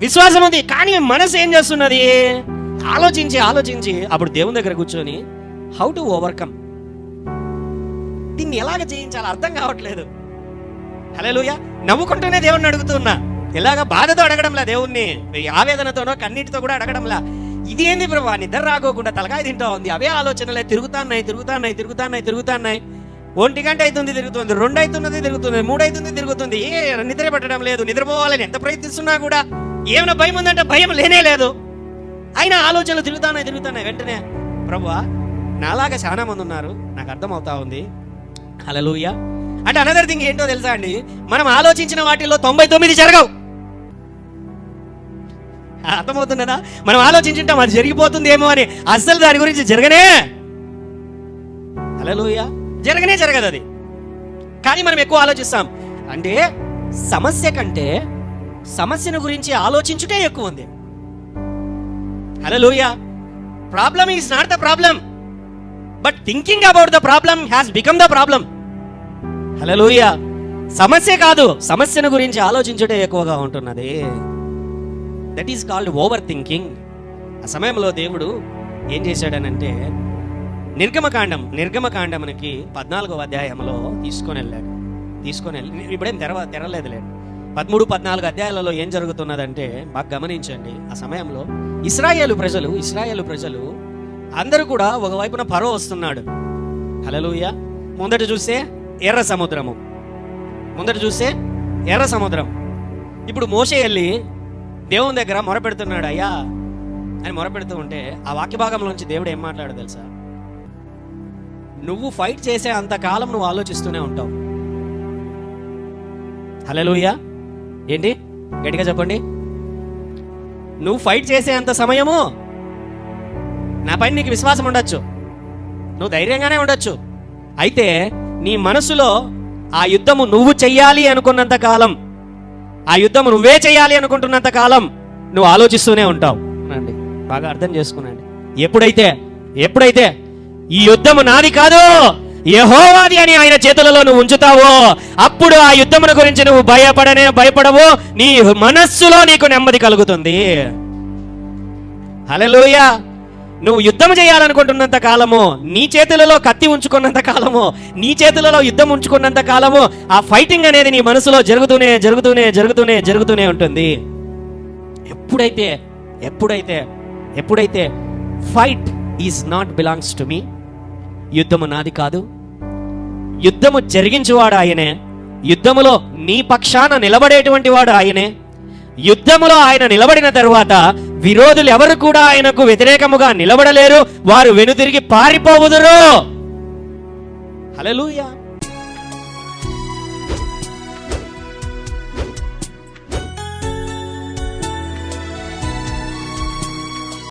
విశ్వాసం ఉంది, కానీ మనసు ఏం చేస్తున్నది? ఆలోచించి ఆలోచించి అప్పుడు దేవుని దగ్గర కూర్చొని హౌ టు ఓవర్కమ్, దీన్ని ఎలాగ జయించాలి అర్థం కావట్లేదు. హల్లెలూయా. నవ్వుకుంటూనే దేవుణ్ణి అడుగుతున్నా, ఎలాగ బాధతో అడగడంలా, దేవుణ్ణి ఆవేదనతోనో కన్నీటితో కూడా అడగడంలా. ఇది ఏంది ప్రభా, నిద్ర రాకోకుండా తలకాయ తింటా ఉంది, అవే ఆలోచనలే తిరుగుతున్నాయి. 1 గంట అవుతుంది తిరుగుతుంది, 2 అవుతున్నది తిరుగుతుంది, 3 అవుతుంది తిరుగుతుంది, నిద్ర పట్టడం లేదు. నిద్రపోవాలని ఎంత ప్రయత్నిస్తున్నా కూడా ఏమైనా భయం ఉందంటే భయం లేనే లేదు. అయినా ఆలోచనలు తిరుగుతున్నాయి. వెంటనే ప్రభువా, నాలాగా చాలా మంది ఉన్నారు, నాకు అర్థమవుతా ఉంది. హల్లెలూయా. అంటే అనదర్ థింగ్ ఏంటో తెలుసా అండి, మనం ఆలోచించిన వాటిల్లో 99 జరగవు. అర్థమవుతున్నదా? మనం ఆలోచించుంటాం అది జరిగిపోతుంది ఏమో అని, అస్సలు దాని గురించి జరగనే, హల్లెలూయా, జరగదు అది. కానీ మనం ఎక్కువ ఆలోచిస్తాం. అంటే సమస్య కంటే సమస్యను గురించి ఆలోచించుటే ఎక్కువ ఉంది. Hallelujah. Problem is not the problem, but thinking about the problem has become the problem. Hallelujah. సమస్య కాదు, సమస్యను గురించి ఆలోచించుటే ఎక్కువగా ఉంటున్నది. That is called overthinking. ఆ సమయంలో దేవుడు ఏం చేశాడనంటే నిర్గమకాండమునికి 14వ అధ్యాయంలో తీసుకొని వెళ్ళి ఇప్పుడేం తెరలేదులేండి. 13-14 అధ్యాయాలలో ఏం జరుగుతున్నదంటే బాగా గమనించండి. ఆ సమయంలో ఇశ్రాయేలు ప్రజలు అందరూ కూడా ఒకవైపున ఫరో వస్తున్నాడు. హల్లెలూయా. ముందట చూస్తే ఎర్ర సముద్రం. ఇప్పుడు మోషే వెళ్ళి దేవుని దగ్గర మొరపెడుతున్నాడు, అయ్యా అని మొరపెడుతూ ఉంటే ఆ వాక్య భాగంలోంచి దేవుడు ఏం మాట్లాడో తెలుసా? నువ్వు ఫైట్ చేసే అంతకాలం నువ్వు ఆలోచిస్తూనే ఉంటావు. హల్లెలూయా. ఏంటి? గట్టిగా చెప్పండి. నువ్వు ఫైట్ చేసే అంత సమయము నా పైన నీకు విశ్వాసం ఉండొచ్చు, నువ్వు ధైర్యంగానే ఉండొచ్చు. అయితే నీ మనసులో ఆ యుద్ధము నువ్వు చెయ్యాలి అనుకున్నంత కాలం, ఆ యుద్ధము నువ్వే చెయ్యాలి అనుకుంటున్నంత కాలం నువ్వు ఆలోచిస్తూనే ఉంటావు. అండి బాగా అర్థం చేసుకున్నాండి. ఎప్పుడైతే ఈ యుద్ధము నాది కాదు యెహోవాది అని ఆయన చేతులలో నువ్వు ఉంచుతావో అప్పుడు ఆ యుద్ధమును గురించి నువ్వు భయపడవు. నీ మనస్సులో నీకు నెమ్మది కలుగుతుంది. హల్లెలూయా. నువ్వు యుద్ధం చేయాలనుకుంటున్నంత కాలము, నీ చేతులలో కత్తి ఉంచుకున్నంత కాలము, నీ చేతులలో యుద్ధం ఉంచుకున్నంత కాలము ఆ ఫైటింగ్ అనేది నీ మనసులో జరుగుతూనే ఉంటుంది. ఎప్పుడైతే fight is not belongs to me, యుద్ధము నాది కాదు, యుద్ధము జరిగించేవాడు ఆయనే, యుద్ధములో నీ పక్షాన నిలబడేటువంటి వాడు ఆయనే. యుద్ధములో ఆయన నిలబడిన తరువాత విరోధులు ఎవరు కూడా ఆయనకు వ్యతిరేకముగా నిలబడలేరు, వారు వెనుతిరిగి పారిపోవుదురు. హల్లెలూయా.